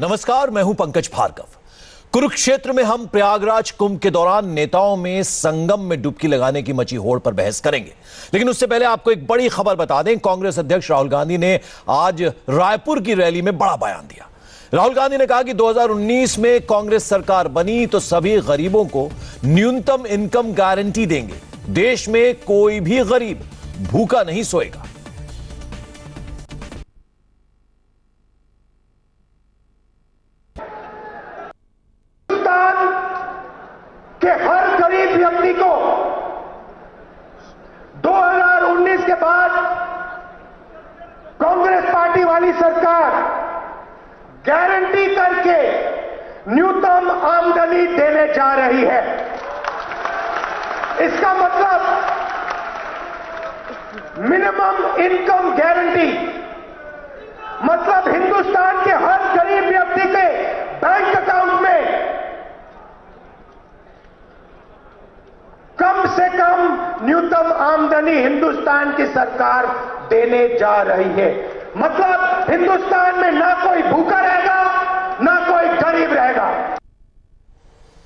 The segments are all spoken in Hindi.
नमस्कार, मैं हूं पंकज भार्गव। कुरुक्षेत्र में हम प्रयागराज कुंभ के दौरान नेताओं में संगम में डुबकी लगाने की मची होड़ पर बहस करेंगे, लेकिन उससे पहले आपको एक बड़ी खबर बता दें। कांग्रेस अध्यक्ष राहुल गांधी ने आज रायपुर की रैली में बड़ा बयान दिया। राहुल गांधी ने कहा कि 2019 में कांग्रेस सरकार बनी तो सभी गरीबों को न्यूनतम इनकम गारंटी देंगे। देश में कोई भी गरीब भूखा नहीं सोएगा। कि हर गरीब व्यक्ति को 2019 के बाद कांग्रेस पार्टी वाली सरकार गारंटी करके न्यूनतम आमदनी देने जा रही है। इसका मतलब मिनिमम इनकम गारंटी मतलब हिंदुस्तान के हर गरीब व्यक्ति के बैंक अकाउंट में कम से कम न्यूनतम आमदनी हिंदुस्तान की सरकार देने जा रही है। मतलब हिंदुस्तान में ना कोई भूखा रहेगा, ना कोई गरीब रहेगा।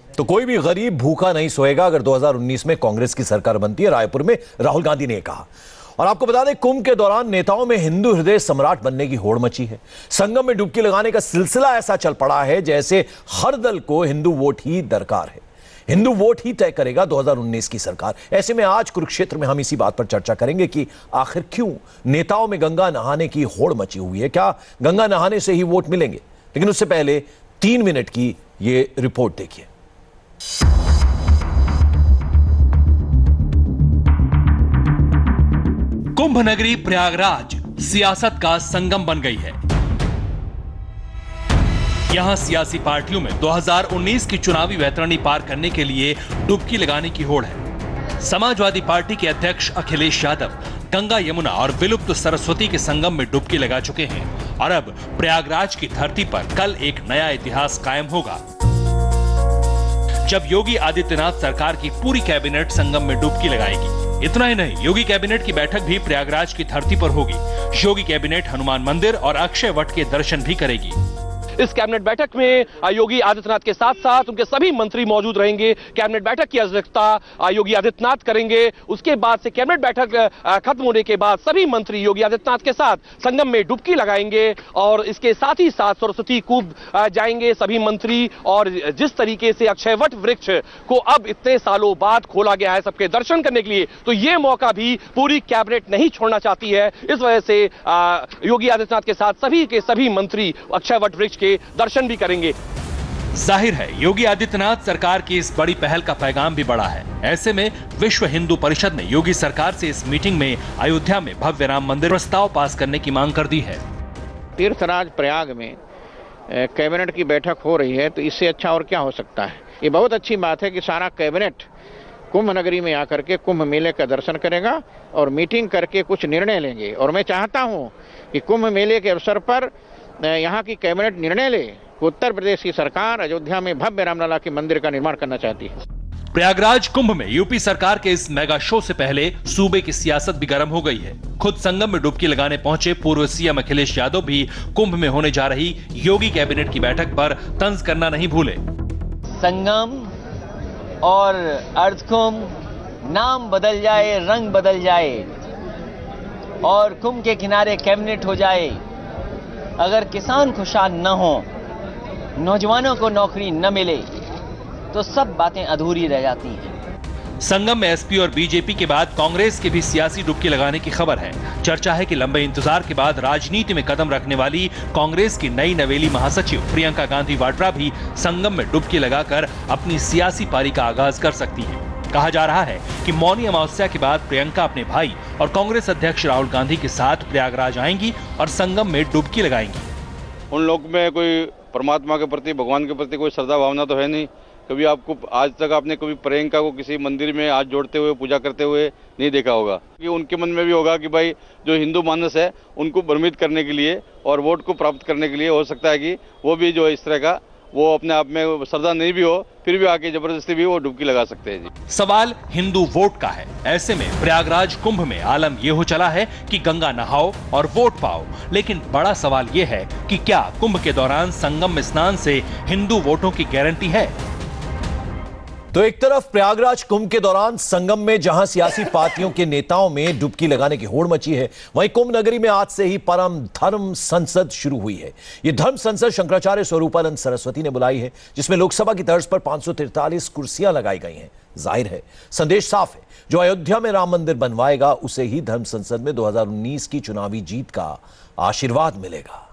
तो कोई भी गरीब भूखा नहीं सोएगा अगर 2019 में कांग्रेस की सरकार बनती है, रायपुर में राहुल गांधी ने कहा। और आपको बता दें, कुंभ के दौरान नेताओं में हिंदू हृदय सम्राट बनने की होड़ मची है। संगम में डुबकी लगाने का सिलसिला ऐसा चल पड़ा है जैसे हर दल को हिंदू वोट ही दरकार है। हिंदू वोट ही तय करेगा 2019 की सरकार। ऐसे में आज कुरुक्षेत्र में हम इसी बात पर चर्चा करेंगे कि आखिर क्यों नेताओं में गंगा नहाने की होड़ मची हुई है। क्या गंगा नहाने से ही वोट मिलेंगे? लेकिन उससे पहले 3 मिनट की ये रिपोर्ट देखिए। कुंभ नगरी प्रयागराज सियासत का संगम बन गई है। यहां सियासी पार्टियों में 2019 की चुनावी वैतरणी पार करने के लिए डुबकी लगाने की होड़ है। समाजवादी पार्टी के अध्यक्ष अखिलेश यादव गंगा, यमुना और विलुप्त सरस्वती के संगम में डुबकी लगा चुके हैं और अब प्रयागराज की धरती पर कल एक नया इतिहास कायम होगा, जब योगी आदित्यनाथ सरकार की पूरी कैबिनेट संगम में डुबकी लगाएगी। इतना ही नहीं, योगी कैबिनेट की बैठक भी प्रयागराज की धरती पर होगी। योगी कैबिनेट हनुमान मंदिर और अक्षय वट के दर्शन भी करेगी। इस कैबिनेट बैठक में योगी आदित्यनाथ के साथ साथ उनके सभी मंत्री मौजूद रहेंगे। कैबिनेट बैठक की अध्यक्षता योगी आदित्यनाथ करेंगे। उसके बाद से कैबिनेट बैठक खत्म होने के बाद सभी मंत्री योगी आदित्यनाथ के साथ संगम में डुबकी लगाएंगे और इसके साथ ही साथ सरस्वती कूप जाएंगे सभी मंत्री। और जिस तरीके से अक्षयवट वृक्ष को अब इतने सालों बाद खोला गया है सबके दर्शन करने के लिए, तो ये मौका भी पूरी कैबिनेट नहीं छोड़ना चाहती है। इस वजह से योगी आदित्यनाथ के साथ सभी के सभी मंत्री अक्षयवट वृक्ष के दर्शन भी करेंगे। जाहिर है, योगी आदित्यनाथ सरकार की इस बड़ी पहल का पैगाम भी बड़ा है। ऐसे में विश्व हिंदू परिषद ने योगी सरकार से इस मीटिंग में अयोध्या में भव्य राम मंदिर प्रस्ताव पास करने की मांग कर दी है। तीर्थराज प्रयाग में कैबिनेट की बैठक हो रही है, तो इससे अच्छा और क्या हो सकता है। ये बहुत अच्छी बात है कि सारा कैबिनेट कुंभ नगरी में आकर के कुंभ मेले का दर्शन करेगा और मीटिंग करके कुछ निर्णय लेंगे। और मैं चाहता हूं कि कुंभ मेले के अवसर पर यहाँ की कैबिनेट निर्णय ले कि उत्तर प्रदेश की सरकार अयोध्या में भव्य रामलला के मंदिर का निर्माण करना चाहती है। प्रयागराज कुंभ में यूपी सरकार के इस मेगा शो से पहले सूबे की सियासत भी गर्म हो गई है। खुद संगम में डुबकी लगाने पहुंचे पूर्व सीएम अखिलेश यादव भी कुंभ में होने जा रही योगी कैबिनेट की बैठक पर तंज करना नहीं भूले। संगम और अर्धकुंभ नाम बदल जाए, रंग बदल जाए और कुंभ के किनारे कैबिनेट हो जाए, अगर किसान खुशहाल न हो, नौजवानों को नौकरी न मिले, तो सब बातें अधूरी रह जाती हैं। संगम में एसपी और बीजेपी के बाद कांग्रेस के भी सियासी डुबकी लगाने की खबर है। चर्चा है कि लंबे इंतजार के बाद राजनीति में कदम रखने वाली कांग्रेस की नई नवेली महासचिव प्रियंका गांधी वाड्रा भी संगम में डुबकी लगाकर अपनी सियासी पारी का आगाज कर सकती है। कहा जा रहा है कि मौनी अमावस्या के बाद प्रियंका अपने भाई और कांग्रेस अध्यक्ष राहुल गांधी के साथ प्रयागराज आएंगी और संगम में डुबकी लगाएंगी। उन लोग में कोई परमात्मा के प्रति, भगवान के प्रति कोई श्रद्धा भावना तो है नहीं। कभी आपको आज तक आपने कभी प्रियंका को किसी मंदिर में हाथ जोड़ते हुए, पूजा करते हुए नहीं देखा होगा। कि उनके मन में भी होगा कि भाई जो हिंदू मानस है उनको भ्रमित करने के लिए और वोट को प्राप्त करने के लिए हो सकता है कि वो भी जो इस तरह का वो अपने आप में श्रद्धा नहीं भी हो फिर भी आके जबरदस्ती भी वो डुबकी लगा सकते हैं जी। सवाल हिंदू वोट का है। ऐसे में प्रयागराज कुंभ में आलम यह हो चला है कि गंगा नहाओ और वोट पाओ, लेकिन बड़ा सवाल यह है कि क्या कुंभ के दौरान संगम में स्नान से हिंदू वोटों की गारंटी है? तो एक तरफ प्रयागराज कुंभ के दौरान संगम में जहां सियासी पार्टियों के नेताओं में डुबकी लगाने की होड़ मची है, वहीं कुंभ नगरी में आज से ही परम धर्म संसद शुरू हुई है। यह धर्म संसद शंकराचार्य स्वरूपानंद सरस्वती ने बुलाई है, जिसमें लोकसभा की तर्ज पर 543 कुर्सियां लगाई गई हैं। जाहिर है, संदेश साफ है, जो अयोध्या में राम मंदिर बनवाएगा उसे ही धर्म संसद में 2019 की चुनावी जीत का आशीर्वाद मिलेगा।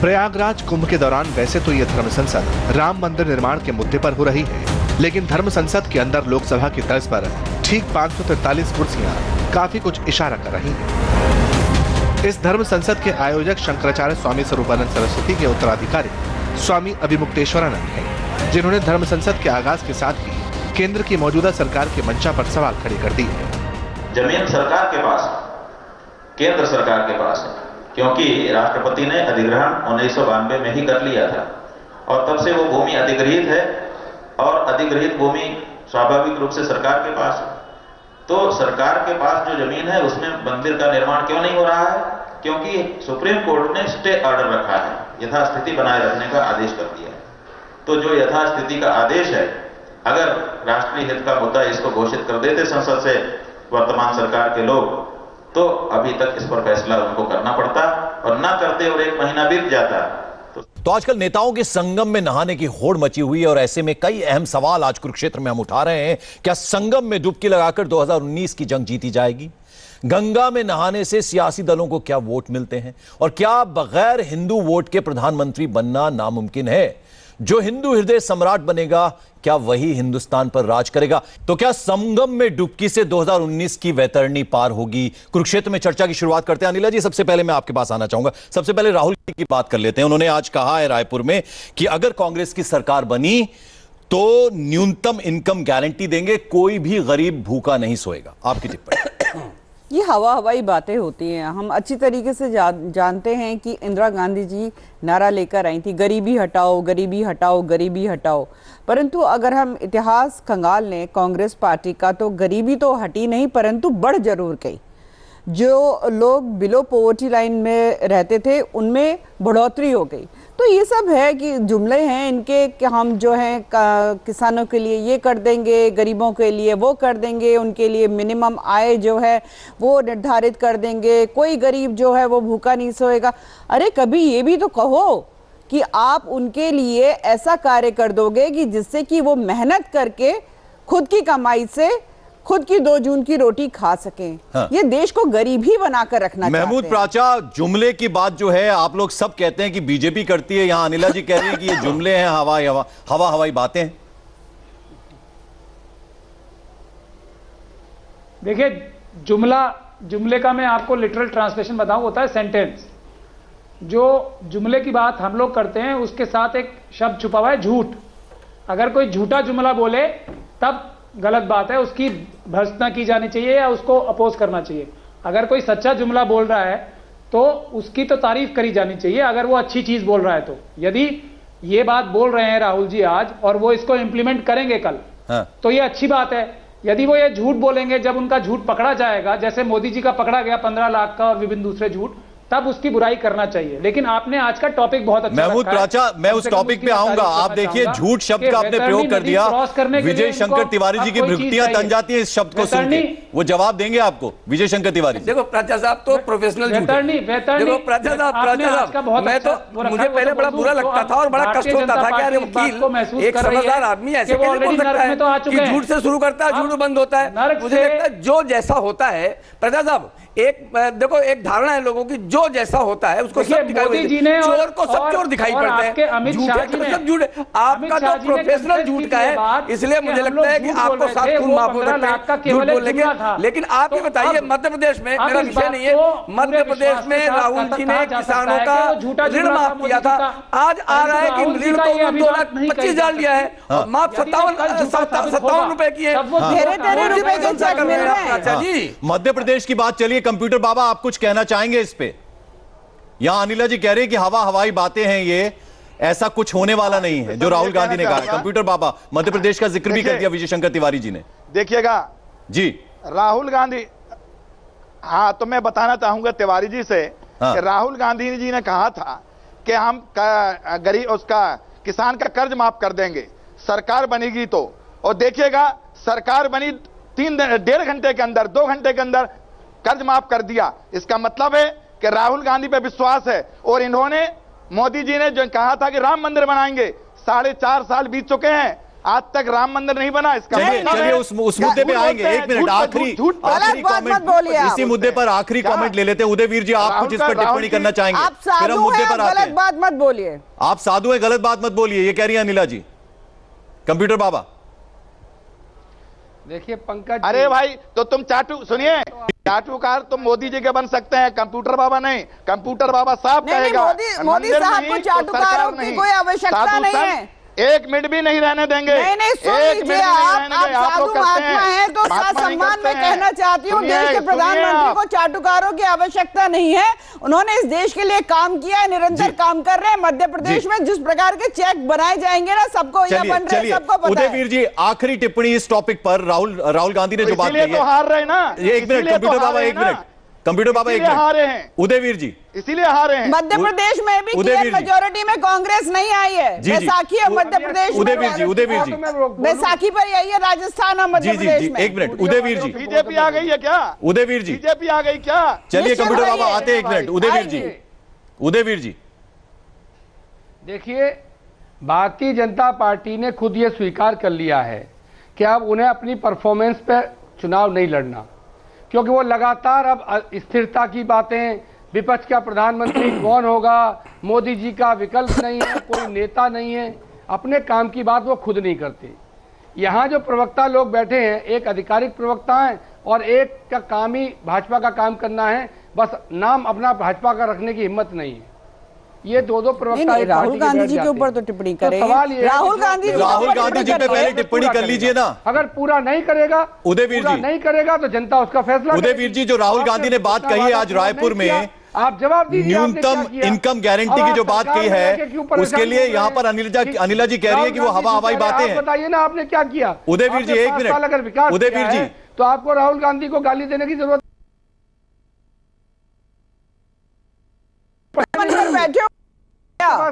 प्रयागराज कुंभ के दौरान वैसे तो यह धर्म संसद राम मंदिर निर्माण के मुद्दे पर हो रही है, लेकिन धर्म संसद के अंदर लोकसभा की तर्ज पर ठीक 543 कुर्सियां काफी कुछ इशारा कर रही हैं। इस धर्म संसद के आयोजक शंकराचार्य स्वामी स्वरूपानंद सरस्वती के उत्तराधिकारी स्वामी अभिमुक्तेश्वरानंद हैं, जिन्होंने धर्म संसद के आगाज के साथ ही केंद्र की मौजूदा सरकार के मंशा पर सवाल खड़े कर दिए। जमीन सरकार के पास, केंद्र सरकार के पास है, क्योंकि राष्ट्रपति ने अधिग्रहण 1992 में ही कर लिया था और तब से वो भूमि अधिग्रहित है और अधिग्रहित भूमि स्वाभाविक रूप से सरकार के पास है। तो सरकार के पास जो जमीन है उसमें मंदिर का निर्माण क्यों नहीं हो रहा है? क्योंकि सुप्रीम कोर्ट ने स्टे ऑर्डर रखा है, यथास्थिति बनाए रखने का आदेश कर दिया है। तो जो यथास्थिति का आदेश है, अगर राष्ट्रीय हित का मुद्दा इसको घोषित कर देते संसद से वर्तमान सरकार के लोग, तो अभी तक इस पर फैसला उनको करना पड़ता और ना करते और 1 महीना बीत जाता। तो आजकल नेताओं के संगम में नहाने की होड़ मची हुई है और ऐसे में कई अहम सवाल आज कुरुक्षेत्र में हम उठा रहे हैं। क्या संगम में डुबकी लगाकर 2019 की जंग जीती जाएगी? गंगा में नहाने से सियासी दलों को क्या वोट मिलते हैं? और क्या बगैर हिंदू वोट के प्रधानमंत्री बनना नामुमकिन है? जो हिंदू हृदय सम्राट बनेगा, क्या वही हिंदुस्तान पर राज करेगा? तो क्या संगम में डुबकी से 2019 की वैतरणी पार होगी? कुरुक्षेत्र में चर्चा की शुरुआत करते हैं। अनिला जी, सबसे पहले मैं आपके पास आना चाहूंगा। सबसे पहले राहुल जी की बात कर लेते हैं। उन्होंने आज कहा है रायपुर में कि अगर कांग्रेस की सरकार बनी तो न्यूनतम इनकम गारंटी देंगे, कोई भी गरीब भूखा नहीं सोएगा। आपकी टिप्पणी? ये हवाई बातें होती हैं। हम अच्छी तरीके से जानते हैं कि इंदिरा गांधी जी नारा लेकर आई थी, गरीबी हटाओ, गरीबी हटाओ, गरीबी हटाओ। परंतु अगर हम इतिहास खंगाल लें कांग्रेस पार्टी का, तो गरीबी तो हटी नहीं परंतु बढ़ जरूर गई। जो लोग बिलो पॉवर्टी लाइन में रहते थे उनमें बढ़ोतरी हो गई। तो ये सब है कि जुमले हैं इनके कि हम जो हैं किसानों के लिए ये कर देंगे, गरीबों के लिए वो कर देंगे, उनके लिए मिनिमम आय जो है वो निर्धारित कर देंगे, कोई गरीब जो है वो भूखा नहीं सोएगा। अरे कभी ये भी तो कहो कि आप उनके लिए ऐसा कार्य कर दोगे कि जिससे कि वो मेहनत करके खुद की कमाई से खुद की 2 जून की रोटी खा सकें। हाँ। ये देश को गरीब ही बनाकर रखना चाहते हैं। महमूद प्राचा, जुमले की बात जो है आप लोग सब कहते हैं कि बीजेपी करती है, यहां अनिला जी कह रही है कि ये जुमले हैं, हवाई बातें हैं। देखिए, जुमले का मैं आपको लिटरल ट्रांसलेशन बताऊं, होता है सेंटेंस। जो जुमले की बात हम लोग करते हैं उसके साथ एक शब्द छुपा हुआ है, झूठ। अगर कोई झूठा जुमला बोले तब गलत बात है, उसकी भर्त्सना की जानी चाहिए या उसको अपोज करना चाहिए। अगर कोई सच्चा जुमला बोल रहा है तो उसकी तो तारीफ करी जानी चाहिए, अगर वो अच्छी चीज बोल रहा है तो। यदि ये बात बोल रहे हैं राहुल जी आज और वो इसको इंप्लीमेंट करेंगे कल, हाँ। तो ये अच्छी बात है। यदि वो ये झूठ बोलेंगे, जब उनका झूठ पकड़ा जाएगा, जैसे मोदी जी का पकड़ा गया 15 लाख का और विभिन्न दूसरे झूठ, तब उसकी बुराई करना चाहिए। लेकिन आपने आज का टॉपिक बहुत अच्छा महमूद प्राचा, मैं उस टॉपिक पे आऊंगा। आप देखिए, झूठ शब्द का आपने प्रयोग कर दिया। विजय शंकर तिवारी जी की भ्रुकुटियां तन जाती है इस शब्द को सुन के। वो जवाब देंगे आपको, विजय शंकर तिवारी। देखो प्राचा साहब तो प्रोफेशनल झूठ है। देखो प्राचा साहब, मैं तो मुझे पहले बड़ा बुरा लगता था और बड़ा कष्ट होता था कि अरे वकील एक समझदार आदमी ऐसे कैसे बोल सकता है कि झूठ से शुरू करता है झूठ बंद होता है। मुझे लगता है जो जैसा होता है, प्राचा साहब देखो एक धारणा है लोगों की, जो जैसा होता है उसको सब दिखाई देता है। चोर को सब चोर दिखाई पड़ते हैं, झूठे को सब झूठ। आपका तो प्रोफेशनल झूठ का है, इसलिए मुझे लगता है कि आपको 7 खून माफ हो सकते हैं झूठ बोलने के। लेकिन आप ये बताइए, मध्य प्रदेश में, मेरा विषय नहीं है, मध्य प्रदेश में राहुल जी ने किसानों का ऋण माफ किया था। आज आ रहा है कि ऋण तो 2,25,000 लिया है, माफ 57 रुपए की है। मध्य प्रदेश की बात चलिए, कंप्यूटर बाबा आप कुछ कहना चाहेंगे इस पे? यहां अनिला जी कह रहे हैं कि हवाई बातें हैं ये, ऐसा कुछ होने वाला नहीं है जो राहुल गांधी ने कहा। कंप्यूटर बाबा मध्य प्रदेश का जिक्र भी कर दिया विजय शंकर तिवारी जी ने। देखिएगा जी, राहुल गांधी, हाँ तो मैं बताना चाहूंगा तिवारी जी से कि राहुल गांधी जी ने कहा था कि हम गरीब उसका किसान का कर्ज माफ कर देंगे सरकार बनेगी तो, और देखिएगा सरकार बनी 1.5 घंटे के अंदर, 2 घंटे के अंदर कर्ज माफ कर दिया। इसका मतलब है कि राहुल गांधी पे विश्वास है। और इन्होंने, मोदी जी ने जो कहा था कि राम मंदिर बनाएंगे, 4.5 साल बीत चुके हैं, आज तक राम मंदिर नहीं बना। इसका चलिए उस मुद्दे पे आएंगे। 1 मिनट, आखिरी कमेंट इसी मुद्दे पर आखिरी कमेंट ले लेते हैं। उदय वीर जी, आप कुछ इस पर टिप्पणी करना चाहेंगे? फिर हम मुद्दे पर आते हैं। गलत बात मत बोलिए। आप साधु हैं, गलत बात मत बोलिए, ये कह रही है अनिला जी। कंप्यूटर बाबा देखिए पंकज, अरे भाई तो तुम सुनिए, चाटुकार तुम मोदी जी के बन सकते हैं, कंप्यूटर बाबा नहीं। कंप्यूटर बाबा साहब कहेगा मोदी साहब को चाटुकारों की कोई आवश्यकता नहीं है। 1 मिनट भी नहीं रहने देंगे। नहीं, सुन लीजिए, आप साधु महात्मा हैं तो सम्मान में कहना चाहती हूँ, देश के प्रधानमंत्री को चाटुकारों की आवश्यकता नहीं है। उन्होंने इस देश के लिए काम किया है, निरंतर काम कर रहे हैं। मध्य प्रदेश में जिस प्रकार के चेक बनाए जाएंगे ना, सबको या बन रहे हैं, सबको पता है। उदय वीर जी, आखिरी टिप्पणी इस टॉपिक पर। राहुल गांधी ने जो बात कही है, हार रहे ना। 1 मिनट कंप्यूटर बाबा, 1 मिनट कंप्यूटर बाबा, 1 मिनट हारे हैं उदय वीर जी, इसीलिए हारे हैं। मध्य प्रदेश में भी क्लियर मेजोरिटी में कांग्रेस नहीं आई है। बैसाखी है मध्य प्रदेश, उदय वीर जी बैसाखी पर यही है राजस्थान और मध्य प्रदेश में। 1 मिनट उदय वीर जी, बीजेपी आ गई है क्या? उदय वीर जी, बीजेपी आ गई क्या? चलिए कंप्यूटर बाबा आते हैं। 1 मिनट उदय वीर जी, देखिए भारतीय जनता पार्टी ने खुद ये स्वीकार कर लिया है कि अब उन्हें अपनी परफॉर्मेंस पे चुनाव नहीं लड़ना, क्योंकि वो लगातार अब स्थिरता की बातें, विपक्ष का प्रधानमंत्री कौन होगा, मोदी जी का विकल्प नहीं है, कोई नेता नहीं है, अपने काम की बात वो खुद नहीं करते। यहाँ जो प्रवक्ता लोग बैठे हैं, एक आधिकारिक प्रवक्ता है और एक का काम ही भाजपा का काम करना है, बस नाम अपना भाजपा का रखने की हिम्मत नहीं है। ये दो प्रवक्ता राहुल गांधी जी के ऊपर तो टिप्पणी करें। राहुल गांधी जी पे पहले टिप्पणी कर लीजिए ना। अगर पूरा नहीं करेगा, उदय वीर जी नहीं करेगा तो जनता उसका फैसला। उदय वीर जी, जो राहुल गांधी ने बात कही है आज रायपुर में, आप जवाब दीजिए। न्यूनतम इनकम गारंटी की जो बात कही है, उसके लिए यहाँ पर अनिला जी कह रही है कि वो हवाई बातें हैं। बताइए ना आपने क्या किया? उदय वीर जी 1 मिनट, अगर विकास उदय वीर जी, तो आपको राहुल गांधी को गाली देने की जरूरत बैठे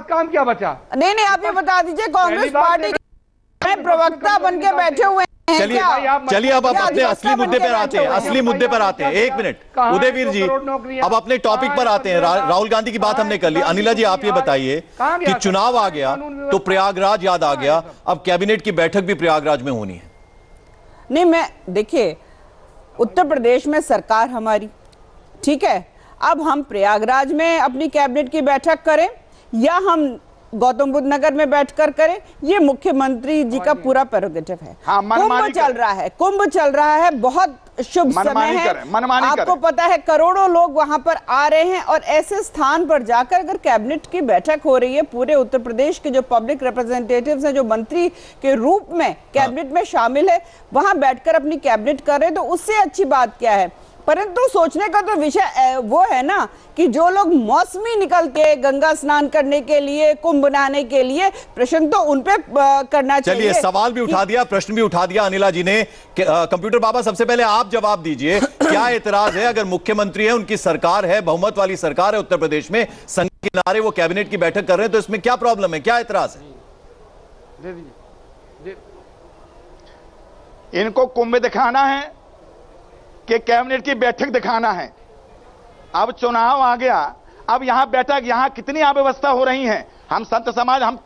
काम क्या बचा? नहीं, आप ये बता दीजिए, कांग्रेस पार्टी में प्रवक्ता बन के बैठे हुए हैं। चलिए अब अपने असली मुद्दे पर आते हैं। असली मुद्दे पर आते हैं। 1 मिनट उदय वीर जी, अब अपने टॉपिक पर आते हैं। राहुल गांधी की बात हमने कर ली। अनिला जी, आप ये बताइए कि चुनाव आ गया तो प्रयागराज याद आ गया, अब कैबिनेट की बैठक भी प्रयागराज में होनी है। नहीं, देखिए, उत्तर प्रदेश में सरकार हमारी, ठीक है, अब हम प्रयागराज में अपनी कैबिनेट की बैठक करें या हम गौतम बुद्ध नगर में बैठकर करें, ये मुख्यमंत्री जी का पूरा प्रेरोगेटिव है। कुंभ चल रहा है, बहुत शुभ समय है। आपको पता है करोड़ों लोग वहां पर आ रहे हैं, और ऐसे स्थान पर जाकर अगर कैबिनेट की बैठक हो रही है, पूरे उत्तर प्रदेश के जो पब्लिक रिप्रेजेंटेटिव्स हैं, जो मंत्री के रूप में कैबिनेट में शामिल है, वहां बैठकर अपनी कैबिनेट कर रहे हैं, तो उससे अच्छी बात क्या है। परंतु सोचने का तो विषय वो है ना कि जो लोग मौसमी निकलते गंगा स्नान करने के लिए, कुंभ नहाने के लिए, प्रश्न तो उन पे करना चाहिए। चलिए, सवाल भी उठा दिया, प्रश्न भी उठा दिया अनिला जी ने। कंप्यूटर बाबा, सबसे पहले आप जवाब दीजिए, क्या एतराज है? अगर मुख्यमंत्री है, उनकी सरकार है, बहुमत वाली सरकार है उत्तर प्रदेश में, संघ के किनारे वो कैबिनेट की बैठक कर रहे हैं, तो इसमें क्या प्रॉब्लम है, क्या एतराज है? इनको कुंभ दिखाना है कि कैबिनेट की बैठक दिखाना है। अब चुनाव आ गया, अब यहां बैठक, यहां कितनी अव्यवस्था हो रही है। हम संत समाज, हम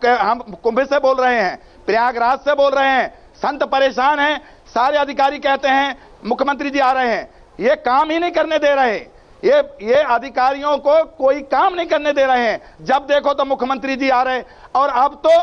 कुंभ से बोल रहे हैं, प्रयागराज से बोल रहे हैं, संत परेशान हैं, सारे अधिकारी कहते हैं मुख्यमंत्री जी आ रहे हैं, ये काम ही नहीं करने दे रहे। ये अधिकारियों को कोई काम नहीं करने दे रहे हैं। जब देखो तो मुख्यमंत्री जी आ रहे, और अब तो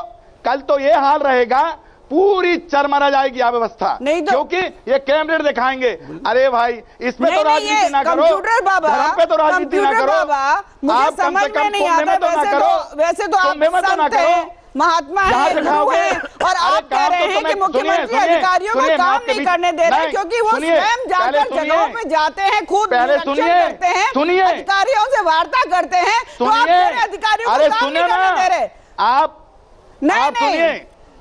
कल तो ये हाल रहेगा, पूरी चरमरा जाएगी अव्यवस्था, क्योंकि ये कैबिनेट दिखाएंगे। अरे भाई, इसमें तो राजनीति ना करो, धर्म पे तो राजनीति ना करो, आप कम से कम कुंभ में तो ना करो, वैसे तो आप संत हैं, महात्मा है, गुरु है, और आप कह रहे हैं कि मुख्यमंत्री अधिकारियों को काम नहीं करने दे रहे, क्योंकि वो स्वयं जाकर जगहों पे जाते हैं, खुद निरीक्षण करते हैं, अधिकारियों से वार्ता करते हैं, तो आप कह रहे अधिकारियों को काम नहीं करने दे रहे। आप सुनिए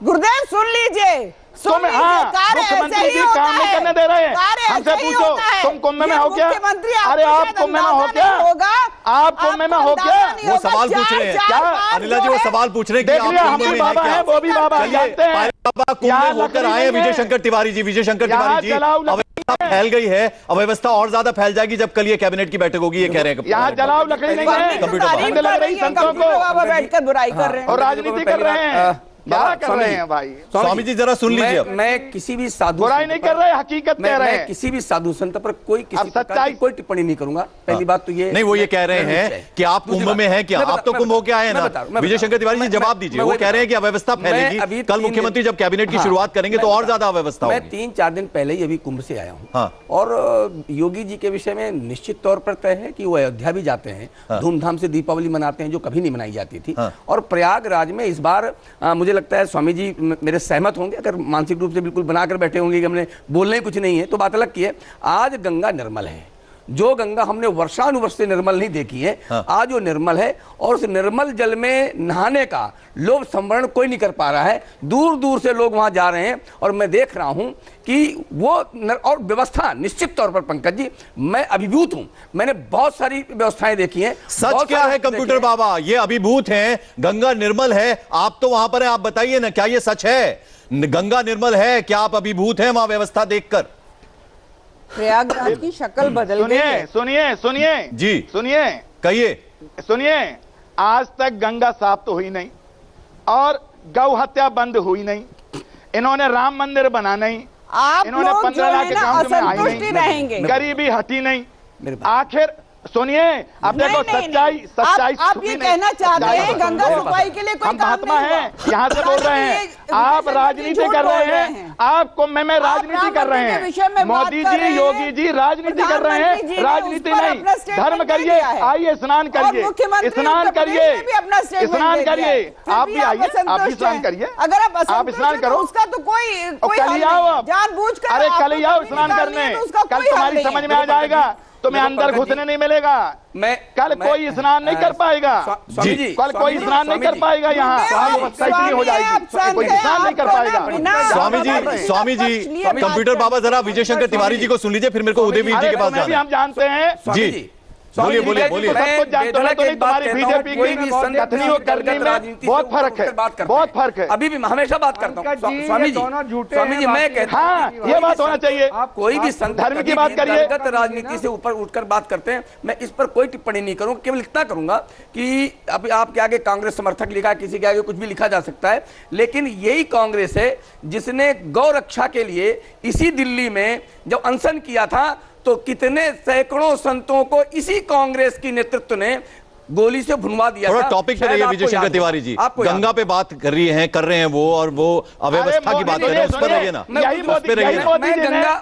गुरुदेव, सुन लीजिए। मुख्यमंत्री जी काम नहीं करने दे रहे हैं। हमसे पूछो, तुम कुंभ में हो क्या? अरे आप कुंभ में हो क्या? आप कुंभ में हो क्या? वो सवाल पूछ रहे हैं क्या अनिला जी? वो सवाल पूछ रहे हैं देख लिया, हम भी बाबा है, वो भी बाबा जानते हैं। बाबा कुंभ में होकर आए हैं विजय शंकर तिवारी जी। विजय शंकर तिवारी जी, अव्यवस्था फैल गई है, अव्यवस्था और ज्यादा फैल जाएगी जब कल ये कैबिनेट की बैठक होगी, ये कह रहे हैं। यहाँ जलाओ लकड़ी नहीं है, कंप्यूटर लग रही संतों को, बैठकर बुराई कर रहे हैं और राजनीति कर रहे हैं। क्या कर रहे हैं भाई? स्वामी जी जरा सुन लीजिए। मैं किसी भी साधु बुराई नहीं कर रहे, हकीकत कह रहे हैं। किसी भी साधु संत पर कोई किसी सच्चाई कोई टिप्पणी नहीं करूंगा। पहली बात तो ये नहीं, वो ये कह रहे हैं कि आप कुंभ में हैं क्या? आप तो कुंभ होके आए ना। विजय शंकर तिवारी जी जवाब दीजिए। वो कह रहे हैं कि अव्यवस्था फैलेगी, कल मुख्यमंत्री जब कैबिनेट की शुरुआत करेंगे तो और ज्यादा अव्यवस्था होगी। मैं 3-4 दिन पहले ही अभी कुंभ से आया हूँ और योगी जी के विषय में निश्चित तौर पर तय है कि वो अयोध्या भी जाते हैं, धूमधाम से दीपावली मनाते हैं जो कभी नहीं मनाई जाती थी। और प्रयागराज में इस बार मुझे लगता है स्वामी जी मेरे सहमत होंगे, अगर मानसिक रूप से बिल्कुल बनाकर बैठे होंगे कि हमने बोलने ही कुछ नहीं है तो बात अलग की है। आज गंगा निर्मल है, जो गंगा हमने वर्षानुवर्ष से निर्मल नहीं देखी है, आज वो निर्मल है। और उस निर्मल जल में नहाने का लोभ संवरण कोई नहीं कर पा रहा है। दूर दूर से लोग वहां जा रहे हैं और मैं देख रहा हूं कि वो और व्यवस्था निश्चित तौर पर पंकज जी मैं अभिभूत हूं। मैंने बहुत सारी व्यवस्थाएं देखी हैं। सच क्या है कंप्यूटर बाबा? ये अभिभूत हैं, गंगा निर्मल है, आप तो वहां पर हैं, आप बताइए ना क्या ये सच है? गंगा निर्मल है, क्या आप अभिभूत हैं वहां व्यवस्था देखकर? प्रयागराज की शक्ल बदल गई है। सुनिए जी, सुनिए, कहिए। सुनिए, आज तक गंगा साफ तो हुई नहीं और गौ हत्या बंद हुई नहीं, इन्होंने राम मंदिर बना नहीं, इन्होंने 15 लाख अकाउंट में आई नहीं, गरीबी हटी नहीं। आखिर सुनिए, अब देखो सच्चाई आप ये कहना चाहते हैं गंगा सफाई के लिए कोई हम महात्मा हैं, यहाँ से बोल रहे हैं, आप राजनीति कर रहे हैं, आप कुंभ में राजनीति कर रहे हैं। मोदी जी, योगी जी राजनीति कर रहे हैं, राजनीति नहीं, धर्म करिए, आइए स्नान करिए, स्नान करिए, स्नान करिए, आप भी आइए, आप भी स्नान करिए। अगर आप स्नान करो, उसका तो कोई कल आओ आप, जानबूझकर, अरे कल आओ स्नान करने, कल तुम्हारी समझ में आ जाएगा, तुम्हें अंदर घुसने नहीं मिलेगा। कल कोई स्नान नहीं कर पाएगा, कल कोई स्नान नहीं कर पाएगा, यहाँ हो जाएगी, कोई स्नान नहीं कर पाएगा। स्वामी जी कंप्यूटर बाबा जरा विजय शंकर तिवारी जी को सुन लीजिए, फिर मेरे को उदयवीर जी के पास जाना है। हम जानते हैं जी, बोलिए बोलिए बोलिए। सब कुछ जानते हो तो नहीं, तुम्हारी बीजेपी की कथनी और करनी में बहुत फर्क है, बहुत फर्क है। अभी भी हमेशा बात करता हूँ स्वामी जी, मैं कहता हूँ ये बात होना चाहिए। आप कोई भी धर्म की बात करिए, राजनीति से ऊपर उठकर बात करते हैं, मैं इस पर कोई टिप्पणी नहीं करूंगा, केवल इतना करूंगा कि अभी आपके आगे कांग्रेस समर्थक लिखा, किसी के आगे कुछ भी लिखा जा सकता है, लेकिन यही कांग्रेस है जिसने गौ रक्षा के लिए इसी दिल्ली में जब अनशन किया था तो कितने सैकड़ों संतों को इसी कांग्रेस की नेतृत्व ने गोली से भुनवा दिया। थोड़ा टॉपिक पे रहिए विजय शंकर तिवारी जी, गंगा पे बात कर रहे हैं वो, और वो अव्यवस्था की बात कर रहे हैं, उस पर रहिए ना, उस पर रहिए।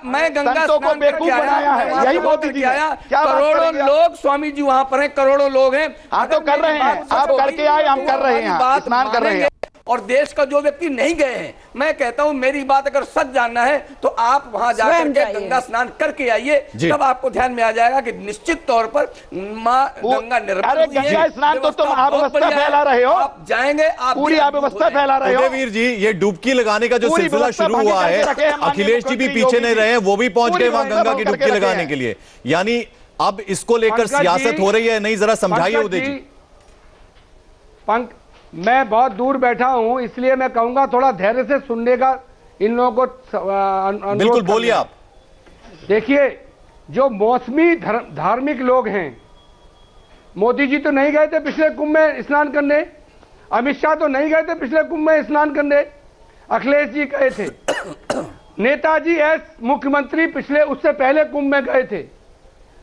मैं गंगा को बेवकूफ बनाया है, यही मोदी जी आया, करोड़ों लोग स्वामी जी वहां पर हैं, करोड़ों लोग हैं। हाँ तो कर रहे हैं, आप करके आए, हम कर रहे हैं, स्नान कर रहे हैं। और देश का जो व्यक्ति नहीं गए हैं, मैं कहता हूं मेरी बात अगर सच जानना है तो आप वहां जाकर के गंगा स्नान करके आइए, तब आपको ध्यान में आ जाएगा कि निश्चित तौर पर मां गंगा निर्मल। अरे गंगा स्नान तो तुम अव्यवस्था फैला रहे हो, आप जाएंगे, आप पूरी अव्यवस्था फैला रहे हो। उदयवीर जी, ये डुबकी लगाने का जो सिलसिला शुरू हुआ है, अखिलेश जी भी पीछे नहीं रहे, वो भी पहुंच गए वहां गंगा की डुबकी लगाने के लिए, यानी अब इसको लेकर सियासत हो रही है नहीं? जरा समझाइए उदय जी। मैं बहुत दूर बैठा हूं, इसलिए मैं कहूंगा थोड़ा धैर्य से सुनने का इन लोगों को बिल्कुल बोलिए आप। देखिए, जो मौसमी धार्मिक लोग हैं, मोदी जी तो नहीं गए थे पिछले कुंभ में स्नान करने, अमित शाह तो नहीं गए थे पिछले कुंभ में स्नान करने, अखिलेश जी गए थे, नेताजी एस मुख्यमंत्री पिछले उससे पहले कुंभ में गए थे,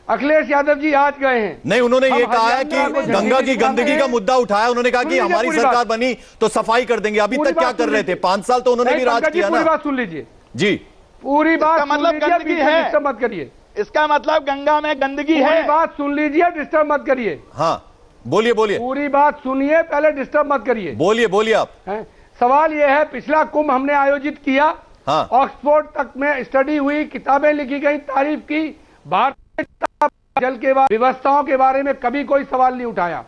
अखिलेश यादव जी आज गए हैं। नहीं, उन्होंने ये कहा है कि गंगा की गंदगी का मुद्दा उठाया, उन्होंने कहा कि हमारी सरकार बनी तो सफाई कर देंगे। अभी तक क्या कर रहे थे? 5 साल तो उन्होंने भी राज किया ना। पूरी बात सुन लीजिए जी, पूरी बात मतलब गंदगी है, डिस्टर्ब मत करिए। इसका मतलब गंगा में गंदगी है, पूरी बात सुन लीजिए, डिस्टर्ब मत करिए। हाँ बोलिए बोलिए, पूरी बात सुनिए, पहले डिस्टर्ब मत करिए। बोलिए बोलिए आप। सवाल यह है, पिछला कुंभ हमने आयोजित किया, ऑक्सफोर्ड तक में स्टडी हुई, किताबें लिखी गई, तारीफ की, भारत जल के व्यवस्थाओं के बारे में कभी कोई सवाल नहीं उठाया।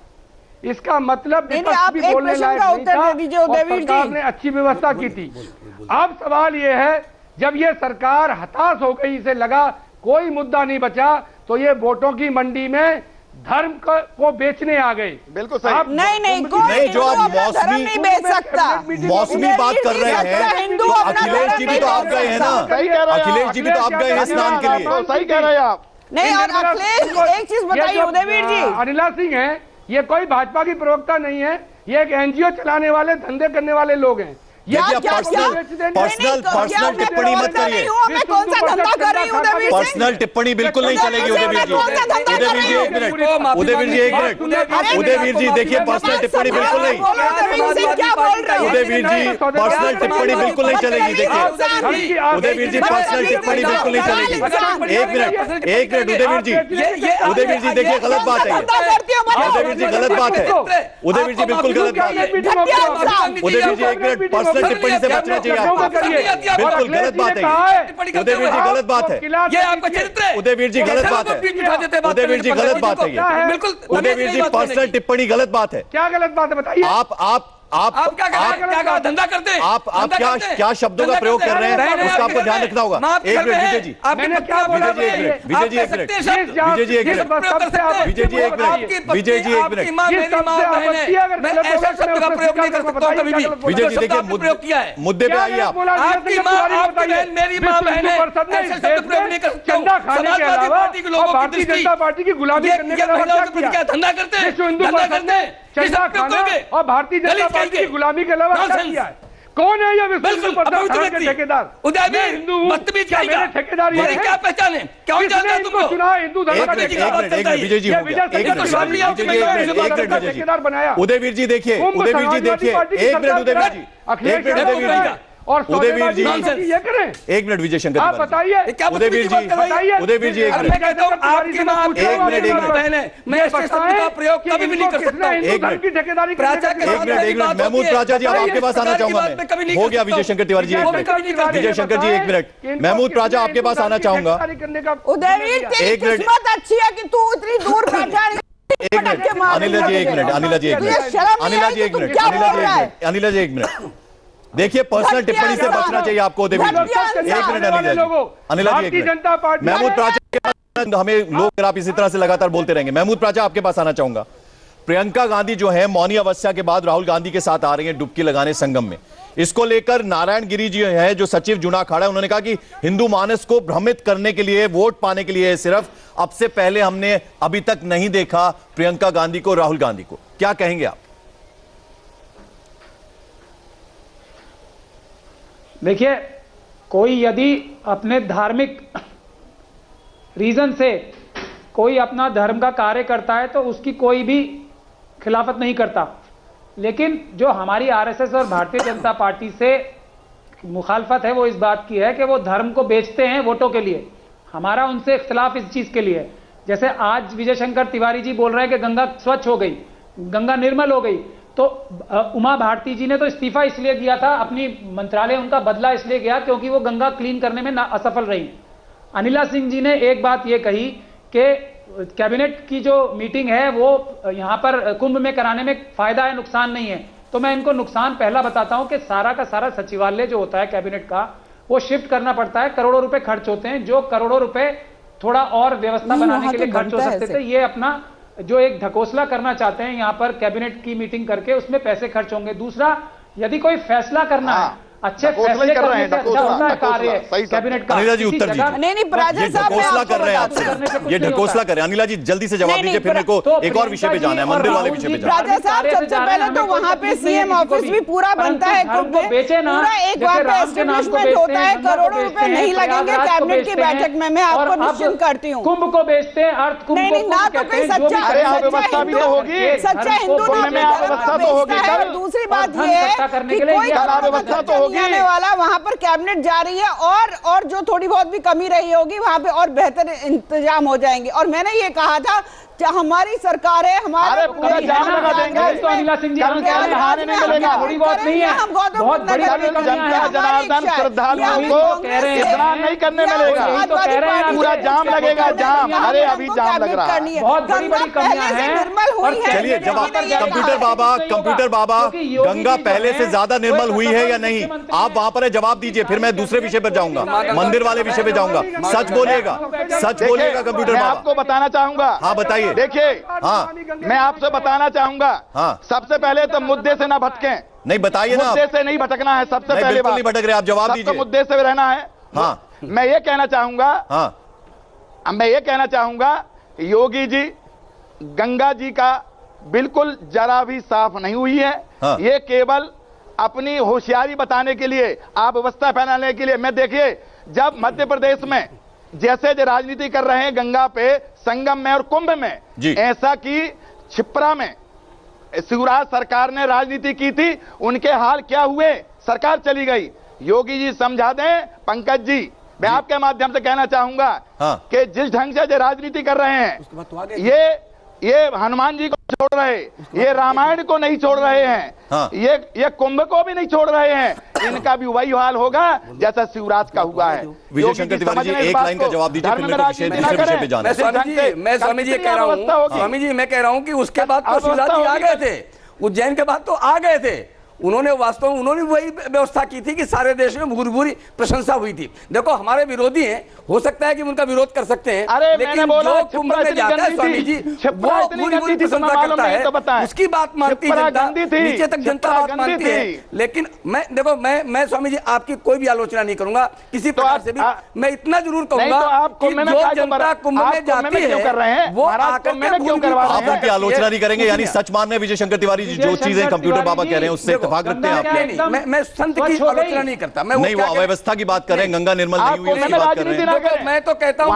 इसका मतलब आप भी एक बोलने प्रश्न लायक का नहीं उत्तर था दे दीजिए और उदयवीर सरकार जी। ने अच्छी व्यवस्था की थी। अब सवाल ये है, जब ये सरकार हताश हो गई, इसे लगा कोई मुद्दा नहीं बचा, तो ये वोटों की मंडी में धर्म को बेचने आ गए। बिल्कुल सही। नहीं, जो आप मौसमी नहीं बेच सकता, मौसमी बात कर रहे हैं, तो अखिलेश जी भी तो आप गए हैं ना, अखिलेश जी भी तो आप गए हैं स्नान के लिए। सही कह रहे हैं आप। नहीं, और अखिलेश एक चीज बताइए उदयवीर जी, अनिला सिंह है, ये कोई भाजपा की प्रवक्ता नहीं है, ये एक एनजीओ चलाने वाले, धंधे करने वाले लोग हैं। पर्सनल टिप्पणी मत करिए, मैं कौन सा धंधा कर रही हूँ उदयवीर सिंह? पर्सनल टिप्पणी बिल्कुल नहीं चलेगी उदयवीर जी। उदयवीर जी एक मिनट, उदयवीर जी एक मिनट, उदयवीर जी देखिए पर्सनल टिप्पणी बिल्कुल नहीं, उदयवीर जी पर्सनल टिप्पणी बिल्कुल नहीं चलेगी। देखिए उदयवीर जी पर्सनल टिप्पणी बिल्कुल नहीं चलेगी। एक मिनट उदयवीर जी, उदयवीर जी देखिए गलत बात है, उदयवीर जी गलत बात है, उदयवीर जी बिल्कुल गलत बात है। उदयवीर जी एक मिनट, पर्सनल टिप्पणी से बचना चाहिए आपको, बिल्कुल गलत बात है। उदयवीर जी गलत बात है, ये आपका चरित्र है। उदयवीर जी गलत बात है, उदयवीर जी गलत बात है, ये बिल्कुल उदयवीर जी पर्सनल टिप्पणी गलत बात है। क्या गलत बात है बताइए? आप क्या धंधा करते हैं? आप क्या शब्दों का प्रयोग कर रहे हैं, उसका आपको ध्यान रखना होगा। एक मिनट विजय जी, विजय जी एक मिनट, विजय जी एक मिनट, विजय जी एक मिनट, विजय जी एक मिनट, ऐसा शब्द का प्रयोग नहीं कर सकता कभी भी। विजय जी देखिए मुद्दे पे आइए आप। आपकी माँ, आपकी बहन, मेरी माँ बहन है, ऐसे शब्द प्रयोग नहीं कर सकता। समाजवादी पार्टी के लोगों की दृष्टि, जनता पार्टी की गुलामी करने का क्या धंधा करते हैं? धंधा करते हैं चंदा खाना और भारतीय जनता पार्टी की गुलामी के अलावा क्या किया है? कौन है ये विश्व ठेकेदार? उदयवीर बदतमीज ठेकेदार क्या पहचान है? क्या जानता है तुमको? चुना हिंदू धर्म का विजय जी ठेकेदार बनाया। उदयवीर जी देखिए, उदयवीर जी देखिए, एक मिनट उदयवीर जी, एक मिनट उदयवीर जी, और उदयवीर जी ये करें। एक मिनट विजय शंकर आप बताइए, उदयवीर जी, उदयवीर जी एक मिनट, आपकी मां एक मिनट बहन है, मैं ऐसे शब्द का प्रयोग कभी भी नहीं कर सकता। एक मिनट, ठेकेदारी एक मिनट महमूद प्राचा जी, अब आपके पास आना चाहूंगा मैं। हो गया विजय शंकर तिवारी जी, एक मिनट विजय शंकर जी, एक मिनट महमूद प्राचा आपके पास आना चाहूंगा। उदयवीर तेरी किस्मत अच्छी है कि तू इतनी दूर बैठा है। एक मिनट अनिला जी, एक मिनट अनिला जी, एक मिनट अनिला जी, एक मिनट अनिला जी, एक मिनट देखिए पर्सनल टिप्पणी से बचना चाहिए आपको उदयवीर जी। एक मिनट अनिला जी, एक मिनट महमूद प्राचा, हमें लोग आप इसी तरह से लगातार बोलते रहेंगे। महमूद प्राचा आपके पास आना चाहूंगा। प्रियंका गांधी जो है मौनी अवस्था के बाद राहुल गांधी के साथ आ रही हैं डुबकी लगाने संगम में। इसको लेकर नारायण गिरी जी है जो सचिव जुना अखाड़ा, उन्होंने कहा कि हिंदू मानस को भ्रमित करने के लिए, वोट पाने के लिए सिर्फ, अब से पहले हमने अभी तक नहीं देखा प्रियंका गांधी को, राहुल गांधी को। क्या कहेंगे आप? देखिए, कोई यदि अपने धार्मिक रीजन से कोई अपना धर्म का कार्य करता है तो उसकी कोई भी खिलाफत नहीं करता, लेकिन जो हमारी आरएसएस और भारतीय जनता पार्टी से मुखालफत है वो इस बात की है कि वो धर्म को बेचते हैं वोटों के लिए। हमारा उनसे इख्तिलाफ इस चीज के लिए है। जैसे आज विजय शंकर तिवारी जी बोल रहे हैं कि गंगा स्वच्छ हो गई, गंगा निर्मल हो गई, तो उमा भारती जी ने तो इस्तीफा इसलिए दिया था, अपनी मंत्रालय उनका बदला इसलिए गया क्योंकि वो गंगा क्लीन करने में असफल रही। अनिला सिंह जी ने एक बात ये कही कि कैबिनेट की जो मीटिंग है वो यहाँ पर कुंभ में कराने में फायदा है, नुकसान नहीं है। तो मैं इनको नुकसान पहला बताता हूं कि सारा का सारा सचिवालय जो होता है कैबिनेट का वो शिफ्ट करना पड़ता है, करोड़ों रुपए खर्च होते हैं। जो करोड़ों रुपए थोड़ा और व्यवस्था बनाने के लिए खर्च हो सकते थे, ये अपना जो एक ढकोसला करना चाहते हैं यहाँ पर कैबिनेट की मीटिंग करके, उसमें पैसे खर्च होंगे। दूसरा, यदि कोई फैसला करना है, अच्छे फैसले करने से अच्छा होता है कार्य कैबिनेट का। अनिला जी उत्तर दीजिए। नहीं प्राचा साहब, ढकोसला कर रहे हैं आपसे, ये ढकोसला कर रहे हैं। अनिला जी जल्दी से जवाब दीजिए, फिर मेरे को एक और विषय पे जाना है, मंदिर वाले विषय पे जाना है। प्राचा साहब, सबसे पहले तो वहाँ पे सीएम ऑफिस भी पूरा बनता है, पूरा एक वहाँ पे एस्टेब्लिशमेंट होता है, करोड़ों रुपए नहीं लगेंगे कैबिनेट की बैठक में, मैं आपको निश्चित करती हूँ। कुंभ को बेचते हैं, अर्थ कुंभ नहीं, ना तो कोई सच्चा हिंदू ना। दूसरी बात ये है कि कोई आने वाला वहां पर कैबिनेट जा रही है और जो थोड़ी बहुत भी कमी रही होगी वहां पे और बेहतर इंतजाम हो जाएंगे। और मैंने ये कहा था हमारी सरकार है, हमारे पूरा जाम लगा देंगे तो अनिला सिंह जी नहाने नहीं मिलेगा, थोड़ी बहुत नहीं है, बहुत बड़ी जनता जनार्दन श्रद्धालुओं को स्नान नहीं करने मिलेगा, तो कह रहे हैं पूरा जाम लगेगा, जाम। अरे अभी जाम लग रहा है, बहुत बड़ी बड़ी कमियां हैं। चलिए जवाब कंप्यूटर बाबा गंगा पहले से ज्यादा निर्मल हुई है या नहीं, आप वहां पर जवाब दीजिए, फिर मैं दूसरे विषय पर जाऊंगा, मंदिर वाले विषय पे जाऊंगा। सच बोलिएगा कंप्यूटर बाबा। आपको बताना चाहूंगा। हाँ बताइए। देखिए हाँ मैं आपसे बताना चाहूंगा, हाँ सबसे पहले तो मुद्दे से ना भटकें। नहीं बताइए ना, मुद्दे से नहीं भटकना है, सबसे पहले बात नहीं भटक रहे, आप जवाब दीजिए। मुद्दे से रहना है। हाँ मैं ये कहना चाहूंगा, योगी जी गंगा जी का बिल्कुल जरा भी साफ नहीं हुई है। हाँ। ये केवल अपनी होशियारी बताने के लिए, आप व्यवस्था फैलाने के लिए। मैं देखिए जब मध्य प्रदेश में जैसे जो राजनीति कर रहे हैं गंगा पे, संगम में और कुंभ में, ऐसा कि छिप्रा में शिवराज सरकार ने राजनीति की थी, उनके हाल क्या हुए, सरकार चली गई। योगी जी समझा दें, पंकज जी मैं आपके माध्यम से कहना चाहूंगा कि जिस ढंग से जो राजनीति कर रहे हैं, ये हनुमान जी को छोड़ रहे, ये रामायण को नहीं छोड़ रहे हैं, हाँ। ये कुंभ को भी नहीं छोड़ रहे हैं, इनका भी वही हाल होगा जैसा शिवराज का हुआ है। विजय शंकर तिवारी जी एक लाइन का जवाब दीजिए, मैं स्वामी जी कह रहा हूँ, स्वामी जी मैं कह रहा हूँ कि उसके बाद तो शिवराज जी आ गए थे, उज्जैन के बाद तो आ गए थे, उन्होंने वास्तव में उन्होंने वही व्यवस्था की थी कि सारे देश में भूरी प्रशंसा हुई थी। देखो हमारे विरोधी हैं, हो सकता है कि उनका विरोध कर सकते हैं, लेकिन जो कुंभ में जाता है स्वामी जी वो भूरी प्रशंसा करता है, उसकी बात मानती जनता, नीचे तक जनता बात मानती है। लेकिन मैं देखो मैं स्वामी जी आपकी कोई भी आलोचना नहीं करूंगा किसी प्रकार से भी, मैं इतना जरूर कहूंगा कि जो जनता कुंभ में जाती है वो आकर आप उनकी आलोचना नहीं करेंगे, यानी सच मान रहे विजय शंकर तिवारी जी, जो चीजें कंप्यूटर बाबा कह रहे हैं उससे इत्तेफाक रखते हैं आप? मैं संत की आलोचना नहीं करता, मैं नहीं, वो अव्यवस्था की बात कर रहे हैं, गंगा निर्मल नहीं हुई उसकी बात कर रहे हैं। मैं तो कहता हूं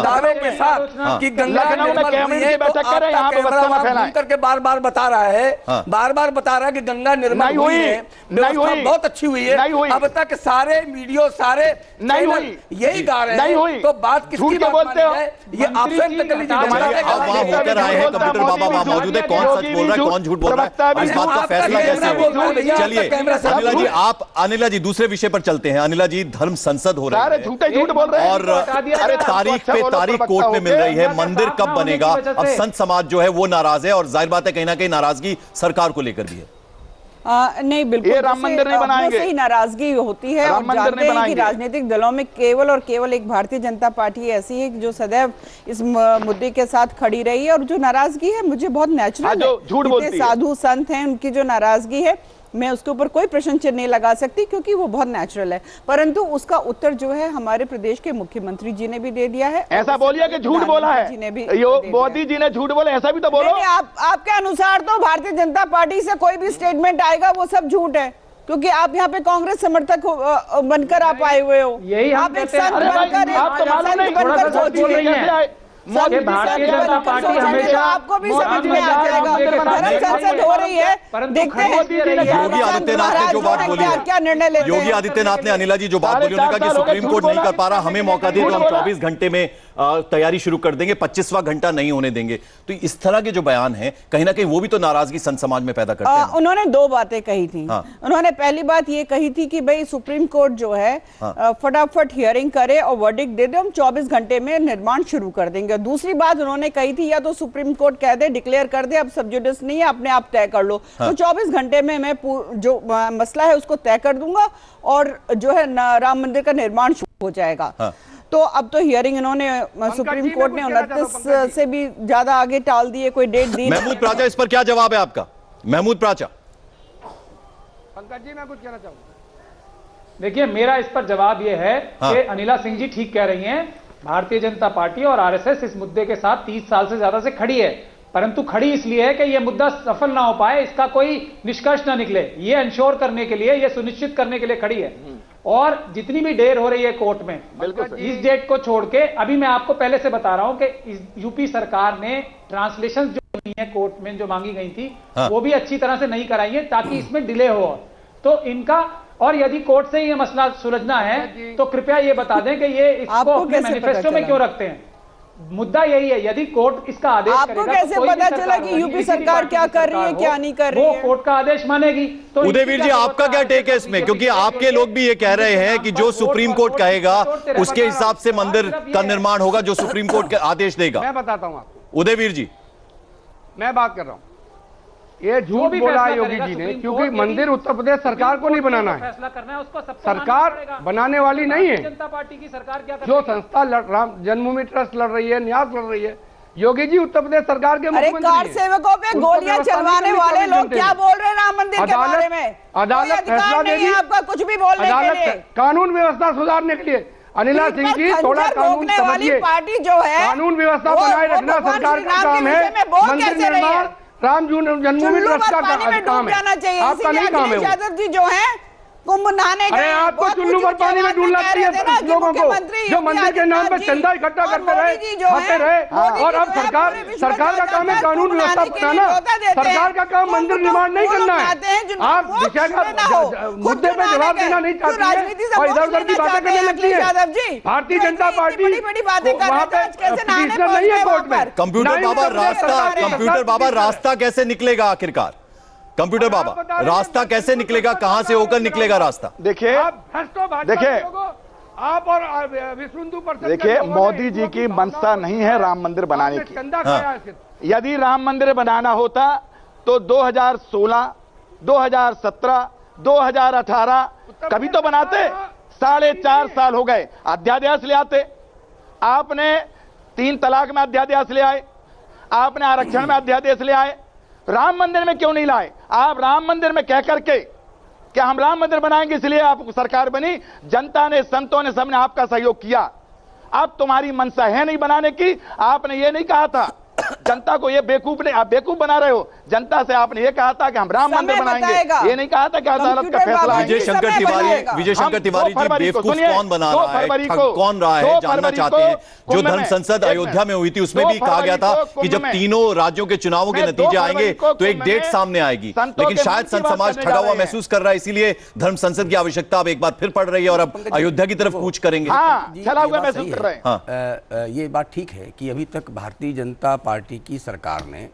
दावे के साथ कि गंगा निर्मल हुई है, तो आपका कैमरा घूम करके बार बार बता रहा है, बार बार बता रहा है कि गंगा निर्मल हुई है, व्यवस्था बहुत अच्छी हुई है। अब तक सारे वीडियो सारे नहीं हुई यही गा रहे हैं, तो बात किसकी बोलते हो? ये आप स्वयं कर लीजिए। वहां होकर आए हैं कंप्यूटर बाबा, वहां मौजूद है, कौन सच बोल रहा है कौन झूठ बोल रहा है, इस बात का फैसला कैसे होगा? चलिए अनिला जी, आप अनिला जी दूसरे विषय पर चलते हैं। अनिला जी, धर्म संसद हो रहा है, झूठ बोल रहे हैं, और तारीख पे तारीख कोर्ट में मिल रही है, मंदिर कब बनेगा? अब संत समाज जो है वो नाराज है, और जाहिर बात है कहीं ना कहीं नाराजगी सरकार को लेकर भी है। नहीं बिल्कुल, ये राम मंदिर नहीं बनाएंगे, ही नाराजगी होती है। और जानते हैं कि राजनीतिक दलों में केवल और केवल एक भारतीय जनता पार्टी ऐसी है जो सदैव इस मुद्दे के साथ खड़ी रही है, और जो नाराजगी है मुझे बहुत नेचुरल है। झूठ बोलती है, साधु संत हैं, उनकी जो नाराजगी है मैं उसके ऊपर कोई प्रश्न चिन्ह नहीं लगा सकती, क्योंकि वो बहुत नेचुरल है। परंतु उसका उत्तर जो है हमारे प्रदेश के मुख्यमंत्री जी ने भी दे दिया है। ऐसा बोलिए कि झूठ बोला है मोदी जी ने, झूठ बोले, ऐसा भी तो बोलो। आपके अनुसार तो भारतीय जनता पार्टी से कोई भी स्टेटमेंट आएगा वो सब झूठ है, क्योंकि आप यहाँ पे कांग्रेस समर्थक बनकर आप आए हुए हो। यही आप एक संत बनकर सोचिए, भारतीय जनता पार्टी हमेशा आपको भी समझ में आ जाएगा, धर्म संसद हो रही है, देखते हैं योगी आदित्यनाथ ने जो बात बोली, क्या निर्णय लेते हैं। योगी आदित्यनाथ ने, अनिला जी जो बात बोली, उन्होंने कहा कि सुप्रीम कोर्ट नहीं कर पा रहा, हमें मौका दे तो हम 24 घंटे में तैयारी शुरू कर देंगे, 25वां घंटा नहीं होने देंगे। तो इस तरह के जो बयान हैं कहीं ना कहीं वो भी तो नाराजगी संत समाज में पैदा करते हैं। उन्होंने दो बातें कही थी। उन्होंने पहली बात ये कही थी कि भाई सुप्रीम कोर्ट जो है फटाफट हियरिंग करे और वर्डिक्ट दे दे, हम 24 घंटे में निर्माण शुरू कर देंगे। दूसरी बात उन्होंने कही थी, या तो सुप्रीम कोर्ट कह दे, डिक्लेयर कर दे अब सब जुडिस नहीं है, अपने आप तय कर लो, तो 24 घंटे में मैं जो मसला है उसको तय कर दूंगा और जो है राम मंदिर का निर्माण शुरू हो जाएगा। तो अब तो हियरिंग इन्होंने सुप्रीम कोर्ट ने 29 से भी ज्यादा आगे टाल दिए, कोई डेट दी। महमूद प्राचा, इस पर क्या जवाब है आपका? महमूद प्राचा। पंकज जी, मैं कुछ कहना चाहूंगा। देखिए, मेरा इस पर जवाब यह है कि अनिला सिंह जी ठीक कह रही हैं, भारतीय जनता पार्टी और आरएसएस इस मुद्दे के साथ 30 साल से ज्यादा से खड़ी है, परंतु खड़ी इसलिए है कि यह मुद्दा सफल ना हो पाए, इसका कोई निष्कर्ष ना निकले, ये इंश्योर करने के लिए, ये सुनिश्चित करने के लिए खड़ी है। और जितनी भी देर हो रही है कोर्ट में, इस डेट को छोड़ के, अभी मैं आपको पहले से बता रहा हूं कि यूपी सरकार ने ट्रांसलेशन जो नहीं है कोर्ट में जो मांगी गई थी, वो भी अच्छी तरह से नहीं कराई है, ताकि इसमें डिले हो। तो इनका, और यदि कोर्ट से ये मसला सुलझना है तो कृपया ये बता दें कि ये इसको अपने मैनिफेस्टो में क्यों रखते हैं। मुद्दा यही है, यदि कोर्ट इसका आदेश आपको कैसे पता चला कि यूपी सरकार क्या कर रही है क्या नहीं कर रही है? वो कोर्ट का आदेश मानेगी। तो उदयवीर जी आपका क्या टेक है इसमें, क्योंकि आपके लोग भी ये कह रहे हैं कि जो सुप्रीम कोर्ट कहेगा उसके हिसाब से मंदिर का निर्माण होगा, जो सुप्रीम कोर्ट का आदेश देगा। मैं बताता हूं आपको उदयवीर जी, मैं बात कर रहा हूं, ये झूठ बोला है योगी जी ने, क्योंकि मंदिर उत्तर प्रदेश सरकार को नहीं बनाना है, फैसला करना है उसको सरकार बनाने वाली नहीं है। जनता पार्टी की सरकार क्या जो संस्था राम जन्मभूमि ट्रस्ट लड़ रही है, न्यास लड़ रही है, योगी जी उत्तर प्रदेश सरकार के मुख्यमंत्री कार सेवकों पे गोलियां चलवाने वाले लोग क्या बोल रहे हैं राम मंदिर के बारे में? अदालत फैसला देगी, आपका कुछ भी बोलने के लिए। कानून व्यवस्था सुधारने के लिए अनिला सिंह जी थोड़ा कानून समझिए। पार्टी जो है कानून व्यवस्था बनाए रखना सरकार का काम है, मंदिर निर्माण राम जन्मभूमि ट्रस्ट का काम है, आपका नहीं काम है। यादव जी जो है कुंभ नहाने अरे आपको चुल्लू पर पानी में डूबना चाहिए लोगों को, जो मंदिर के नाम पर चंदा इकट्ठा करते रहे, खाते रहे। और अब सरकार का काम है कानून व्यवस्था बनाना, सरकार का काम मंदिर निर्माण नहीं करना है। आप विषय का मुद्दे पे जवाब देना नहीं चाहती है और इधर उधर की बातें करने लगती है। भारतीय जनता पार्टी वहाँ पे पिटीशनर नहीं है कोर्ट में। कंप्यूटर बाबा रास्ता कैसे निकलेगा आखिरकार? कंप्यूटर बाबा रास्ता कैसे निकलेगा, कहां से होकर निकलेगा रास्ता? देखिए आप और विश्व हिंदू परिषद, देखिए मोदी जी की मंशा नहीं है राम मंदिर बनाने की। यदि राम मंदिर बनाना होता तो 2016, 2017, 2018 कभी तो बनाते। 4.5 साल हो गए, अध्यादेश ले आते। आपने 3 तलाक में अध्यादेश ले आए, आपने आरक्षण में अध्यादेश ले आए, राम मंदिर में क्यों नहीं लाए? आप राम मंदिर में कह करके कि हम राम मंदिर बनाएंगे इसलिए आपको सरकार बनी, जनता ने, संतों ने, सबने आपका सहयोग किया। अब तुम्हारी मंशा है नहीं बनाने की। आपने ये नहीं कहा था जनता को, ये बेवकूफ ने, आप बेवकूफ बना रहे हो जनता से। आपने ये कहा था कि हम राम मंदिर बनाएंगे, ये नहीं कहा था कि अदालत का फैसला। विजय शंकर तिवारी जी बेवकूफ कौन बना रहा है, ठग कौन रहा है, जानना चाहते हैं। जो धर्म संसद अयोध्या में हुई थी उसमें भी कहा गया था कि जब तीनों राज्यों के चुनावों के नतीजे आएंगे तो एक डेट सामने आएगी, लेकिन शायद संत समाज ठगा हुआ महसूस कर रहा है, इसीलिए धर्म संसद की आवश्यकता अब एक बार फिर पड़ रही है और अब अयोध्या की तरफ कूच करेंगे। ये बात ठीक है कि अभी तक भारतीय जनता पार्टी की सरकार ने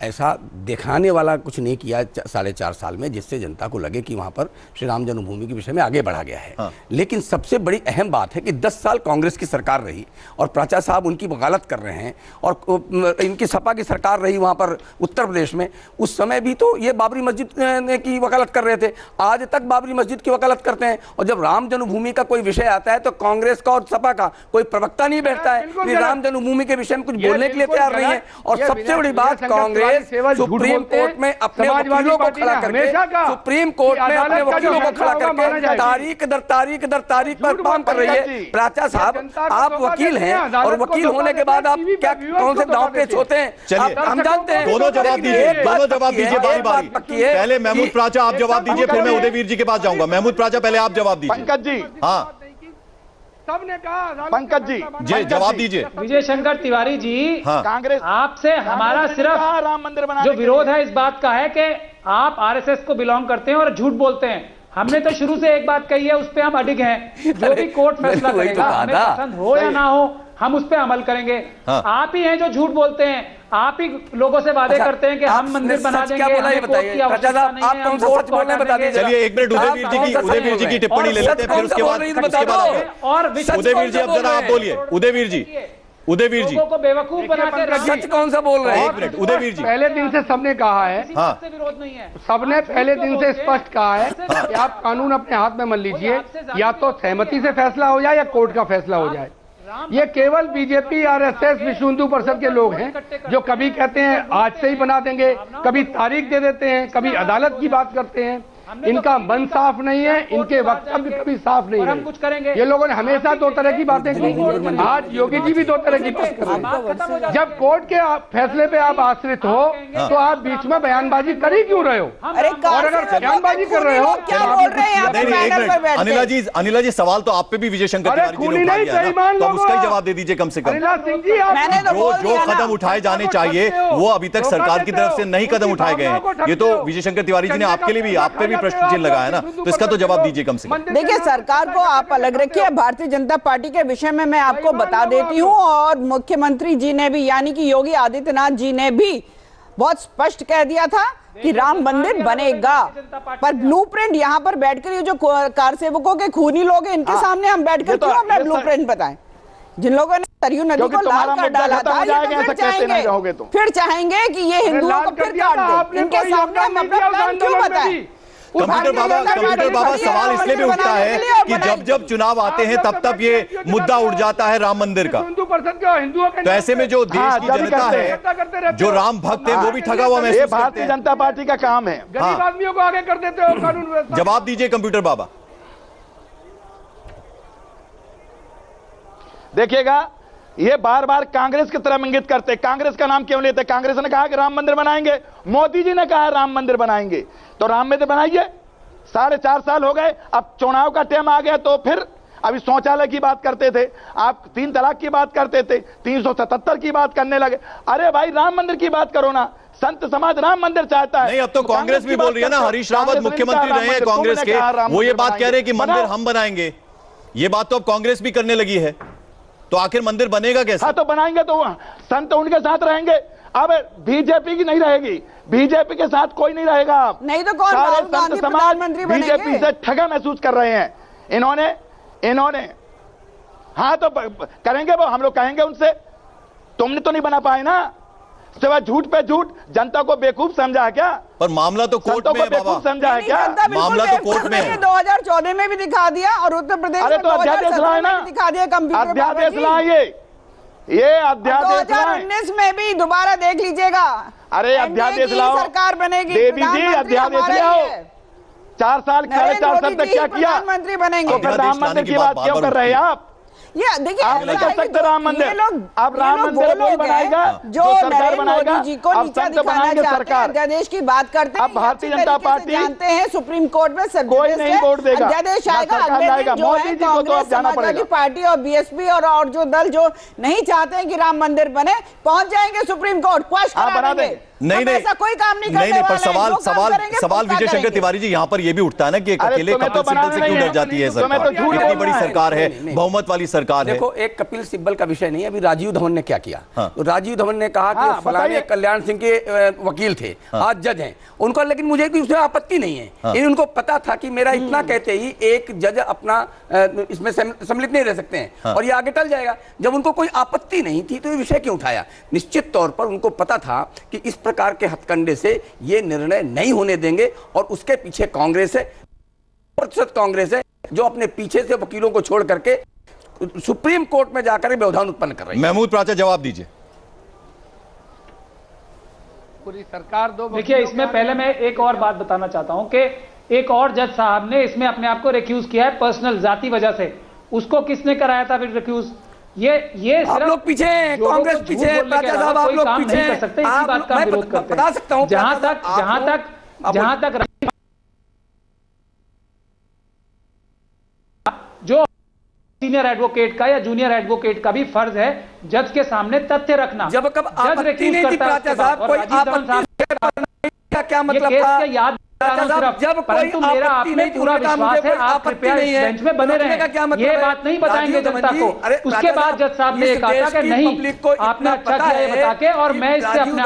ऐसा दिखाने वाला कुछ नहीं किया 4.5 साल में जिससे जनता को लगे कि वहां पर श्री राम जन्मभूमि के विषय में आगे बढ़ा गया है। लेकिन सबसे बड़ी अहम बात है कि 10 साल कांग्रेस की सरकार रही और प्राचा साहब उनकी वकालत कर रहे हैं और इनकी सपा की सरकार रही वहां पर उत्तर प्रदेश में। उस समय भी तो ये बाबरी मस्जिद की वकालत कर रहे थे, आज तक बाबरी मस्जिद की वकालत करते हैं। और जब राम जन्मभूमि का कोई विषय आता है तो कांग्रेस का और सपा का कोई प्रवक्ता नहीं बैठता है, राम जन्मभूमि के विषय में कुछ बोलने के लिए तैयार नहीं है। और सबसे बड़ी बात, कांग्रेस सुप्रीम कोर्ट में अपने वकीलों को खड़ा करके, सुप्रीम कोर्ट में अपने वकीलों को खड़ा करके तारीख दर तारीख पर काम कर रही है। प्राचा साहब आप वकील हैं और वकील होने के बाद आप क्या कौन से दांव पेच होते हैं हम जानते हैं। दोनों जवाब दीजिए बारी बारी। पहले महमूद प्राचा आप जवाब दीजिए, फिर मैं उदयवीर जी के पास जाऊंगा। महमूद प्राचा पहले आप जवाब दीजिए। पंकज जी, हाँ सबने कहा, पंकज जी जवाब दीजिए। विजय शंकर तिवारी जी, कांग्रेस आपसे हमारा सिर्फ राम मंदिर बनाने जो विरोध है इस बात का है कि आप आरएसएस को बिलोंग करते हैं और झूठ बोलते हैं। हमने तो शुरू से एक बात कही है, उस पे हम अडिग हैं। जो भी कोर्ट फैसला करेगा, हमें पसंद हो या ना हो, हम उस पे अमल करेंगे। आप ही हैं जो झूठ बोलते हैं, आप ही लोगों से वादे करते हैं कि हम मंदिर बना देंगे। चलिए एक मिनट उदयवीर जी की टिप्पणी ले लेते हैं, फिर उसके बाद और उदयवीर जी अब जरा आप बोलिए। उदयवीर जी को बेवकूफ बना के सच कौन सा बोल रहे हैं? एक मिनट उदयवीर जी, पहले दिन से सबने कहा है, विरोध नहीं है, सबने पहले दिन से स्पष्ट कहा है कि आप कानून अपने हाथ में मत लीजिए, या तो सहमति से फैसला हो जाए या कोर्ट का फैसला हो जाए। ये केवल बीजेपी, आरएसएस, विश्व हिंदू परिषद के लोग हैं जो कभी कहते हैं आज से ही बना देंगे, कभी तारीख दे देते हैं, कभी अदालत की बात करते हैं। इनका मन साफ नहीं है, इनके वक्तव्य कभी साफ नहीं है। कुछ करेंगे। ये लोगों ने हमेशा 2 तरह की बातें की, आज योगी जी भी 2 तरह की बात कर रहे हैं। जब कोर्ट के फैसले पे आप आश्रित हो तो आप बीच में बयानबाजी कर ही क्यों रहे हो? और अगर बयानबाजी कर रहे हो क्या बोल रहे हैं? अनिला जी सवाल तो आप पे भी विजय शंकर तिवारी जी ने उठाया है ना, तो उसका ही जवाब दे दीजिए कम से कम। जो कदम उठाए जाने चाहिए वो अभी तक सरकार की तरफ से नहीं कदम उठाए गए हैं। ये तो विजय शंकर तिवारी जी ने आपके लिए भी, आप पे भी भी प्रश्न चिन्ह लगाया ना, तो इसका तो जवाब दीजिए कम से कम। देखिए, सरकार को आप अलग रखिए, भारतीय जनता पार्टी के विषय में मैं आपको बता देती हूँ, और मुख्यमंत्री जी ने भी, यानी कि योगी आदित्यनाथ जी ने भी बहुत स्पष्ट कह दिया था कि राम मंदिर बनेगा, पर ब्लूप्रिंट यहाँ पर बैठकर, ये जो कार सेवकों के खूनी लोग हैं, इनके सामने हम बैठकर क्यों अपना ब्लूप्रिंट बताएं? जिन लोगों ने सरयू नदी को लाल कर डाला था, फिर चाहेंगे कि ये हिंदुओं को फिर काट दे, इनके सामने हम अपना प्लान क्यों बताएं? कंप्यूटर बाबा, सवाल इसलिए भी उठता है कि जब जब चुनाव आते हैं तब तब ये मुद्दा उठ जाता है राम मंदिर का, तो ऐसे में जो देश की जनता है, जो राम भक्त है, वो भी ठगा हुआ महसूस करते हैं। भारतीय जनता पार्टी का काम है। गरीब आदमियों को आगे कर देते हो कानून व्यवस्था। जवाब दीजिए कंप्यूटर बाबा। देखिएगा, ये बार बार कांग्रेस की तरफ इंगित करते। कांग्रेस का नाम क्यों लेते? कांग्रेस ने कहा कि राम मंदिर बनाएंगे, मोदी जी ने कहा राम मंदिर बनाएंगे, तो राम मंदिर बनाइए। 4.5 साल हो गए, अब चुनाव का टाइम आ गया, तो फिर अभी शौचालय की बात करते थे आप, 3 तलाक की बात करते थे, 377 की बात करने लगे। अरे भाई, राम मंदिर की बात करो ना, संत समाज राम मंदिर चाहता है। नहीं, अब तो कांग्रेस भी बोल रही है ना, हरीश रावत मुख्यमंत्री रहे हैं कांग्रेस के, वो ये बात कह रहे हैं कि मंदिर हम बनाएंगे। ये बात तो अब कांग्रेस भी करने लगी है, तो आखिर मंदिर बनेगा कैसे? हाँ, तो बनाएंगे तो संत उनके साथ रहेंगे। अब बीजेपी की नहीं रहेगी, बीजेपी के साथ कोई नहीं रहेगा। आप नहीं तो कौन? सारे संत समाज बीजेपी से ठगा महसूस कर रहे हैं। इन्होंने हाँ, तो करेंगे वो, हम लोग कहेंगे उनसे, तुमने तो नहीं बना पाए ना, सिवाय झूठ पे झूठ। जनता को बेवकूफ समझा है क्या? पर मामला तो कोर्ट में है बाबा, समझा है क्या? मामला तो कोर्ट में है। 2014 में भी दिखा दिया, और उत्तर प्रदेश में 2017 में भी दिखा दिया। कंप्यूटर अध्यादेश लाइए, ये अध्यादेश 2019 में भी दोबारा देख लीजिएगा। अरे अध्यादेश लाओ, सरकार बनेगी, देवी जी अध्यादेश लाओ। 4 साल 4.5 साल तक क्या किया? प्रधानमंत्री बनेंगे। राम मंदिर की बात क्यों कर रहे हैं आप? ये देखिए, आप नहीं कर सकते राम मंदिर। अब राम मंदिर कोई बनाएगा जो सरकार बनाएगा, मोदी जी को नीचा दिखाना चाहते हैं, अध्यादेश की बात करते हैं। अब भारतीय जनता पार्टी जानते हैं सुप्रीम कोर्ट में कोई नहीं वोट देगा, अध्यादेश आएगा, मोदी जी को तो अब जाना पड़ेगा। पार्टी और बीएसपी और जो दल जो नहीं चाहते हैं कि राम मंदिर बने, पहुंच जाएंगे सुप्रीम कोर्ट, क्वेश्चन करा देंगे। नहीं, ऐसा कोई काम नहीं करने पर वाले हैं। सवाल विजय शंकर तिवारी जी, यहाँ पर यह भी उठता है ना कि अकेले कपिल सिब्बल से क्यों डर जाती है सरकार? इतनी बड़ी सरकार है, बहुमत वाली सरकार है। देखो, एक कपिल सिब्बल का विषय नहीं है। अभी राजीव धवन ने क्या किया? तो राजीव धवन ने कहा कि फलाने कल्याण सिंह के वकील थे, आज जज हैं उनका, लेकिन मुझे उसमें आपत्ति नहीं है। उनको पता था कि मेरा इतना कहते ही एक जज अपना इसमें सम्मिलित नहीं रह सकते हैं, और ये आगे टल जाएगा। जब उनको कोई आपत्ति नहीं थी तो ये विषय क्यों उठाया? निश्चित तौर पर उनको पता था कि इस प्रकार के हथकंडे से ये निर्णय नहीं होने देंगे, और उसके पीछे कांग्रेस है, प्रतिशत कांग्रेस है, जो अपने पीछे से वकीलों को छोड़ करके सुप्रीम कोर्ट में जाकर व्यवधान उत्पन्न कर रही है। महमूद प्राचा, जवाब दीजिए। पूरी सरकार देखिए, इसमें पहले मैं एक और बात बताना चाहता हूं कि एक और जज साहब ने इसमें अपने आप को रिक्यूज किया है पर्सनल जाति वजह से। उसको किसने कराया था फिर रिक्यूज? ये आप लोग पीछे, कांग्रेस पीछे, प्राचा साहब आप लोग पीछे कर सकते, इसी बात का विरोध करते हैं। बता सकता हूं, जहां तक जो सीनियर एडवोकेट का या जूनियर एडवोकेट का भी फर्ज है जज के सामने तथ्य रखना। जब कब आपत्ति नहीं थी प्राचा साहब, कोई आपत्ति का क्या मतलब था? याद जब कोई मेरा आप में पूरा विश्वास है, आप कृपया बेंच में बने रहें। ये बात नहीं बताएंगे जनता को। उसके बाद जज साहब ने कहा कि नहीं, आपने अच्छा किया ये बता के, और मैं इससे अपने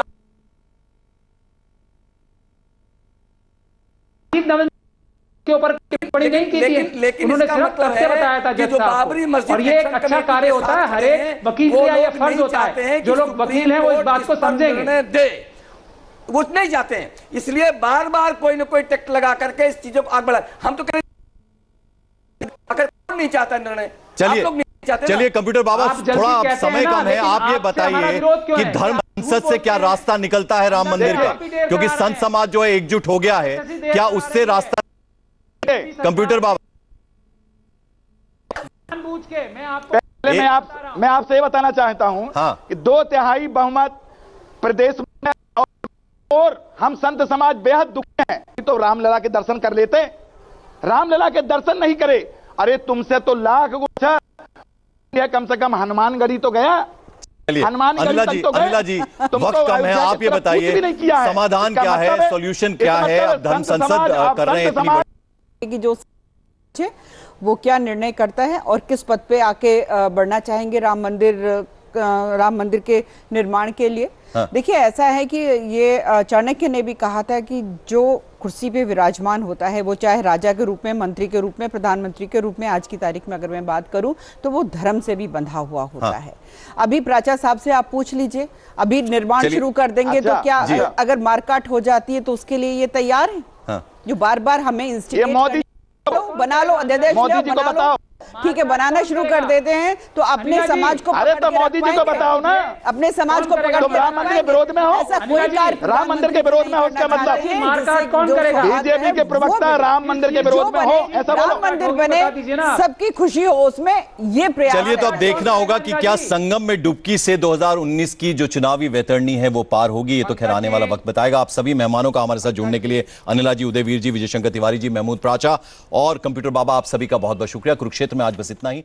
के ऊपर टिप्पणी नहीं की थी, लेकिन उन्होंने सिर्फ तथ्य बताया था जज साहब को। और ये एक अच्छा कार्य होता है, हर एक वकील का ये फर्ज होता है। जो लोग वकील हैं वो इस बात को समझेंगे। वो नहीं जाते हैं, इसलिए बार बार कोई ना कोई टेक्ट लगा करके इस चीजों को आगे बढ़ा। हम तो नहीं चाहता निर्णय। चलिए कंप्यूटर बाबा, थोड़ा समय कम है, आप ये बताइए कि धर्म संसद से क्या रास्ता निकलता है राम मंदिर का? क्योंकि संत समाज जो है एकजुट हो गया है, क्या उससे रास्ता? कंप्यूटर बाबा, मैं आपसे ये बताना चाहता हूं कि 2/3 बहुमत प्रदेश में, और हम संत समाज बेहद दुखी हैं। तो रामलला के दर्शन कर लेते, रामलला के दर्शन नहीं करे। अरे तुमसे तो लाख गुच्छा, कम से कम हनुमानगढ़ी तो गया। अनिला जी वक्त कम है, आप ये बताइए समाधान क्या है, सॉल्यूशन क्या है? अब धर्म संसद कर रहे हैं कि जो वो क्या निर्णय करता है और किस पद पे आके बढ़ना चाहेंगे राम मंदिर के निर्माण के लिए। हाँ। देखिए ऐसा है कि ये चाणक्य ने भी कहा था कि जो कुर्सी पे विराजमान होता है वो चाहे राजा के रूप में, मंत्री के रूप में, प्रधानमंत्री के रूप में, आज की तारीख में अगर मैं बात करूं तो वो धर्म से भी बंधा हुआ होता हाँ। है। अभी प्राचा साहब से आप पूछ लीजिए, अभी निर्माण शुरू कर देंगे अच्छा, तो क्या अगर मारकाट हो जाती है तो उसके लिए ये तैयार है? हाँ। जो बार बार हमें इंस्टीट्यूट बना लो, अध्यादेश बना लो, ठीक है, बनाना शुरू कर देते हैं तो अपने समाज को अरे तो मोदी जी को बताओ ना, अपने समाज को पकड़ के राम मंदिर के विरोध में हो, ऐसा कोई कार्य राम मंदिर के विरोध में हो, उसका मतलब कौन करेगा? बीजेपी के प्रवक्ता राम मंदिर के विरोध में हो, ऐसा बोलो। राम मंदिर बने, सबकी खुशी हो उसमें, ये प्रयास। चलिए तो अब देखना होगा कि क्या संगम में डुबकी से 2019 की जो चुनावी वैतरणी है वो पार होगी। ये तो खैर आने वाला वक्त बताएगा। आप सभी मेहमानों का हमारे साथ जुड़ने के लिए अनिला जी, उदयवीर जी, विजय शंकर तिवारी जी, महमूद प्राचा और कंप्यूटर बाबा, आप सभी का बहुत बहुत शुक्रिया। कुरुक्षेत्र में आज बस इतना ही।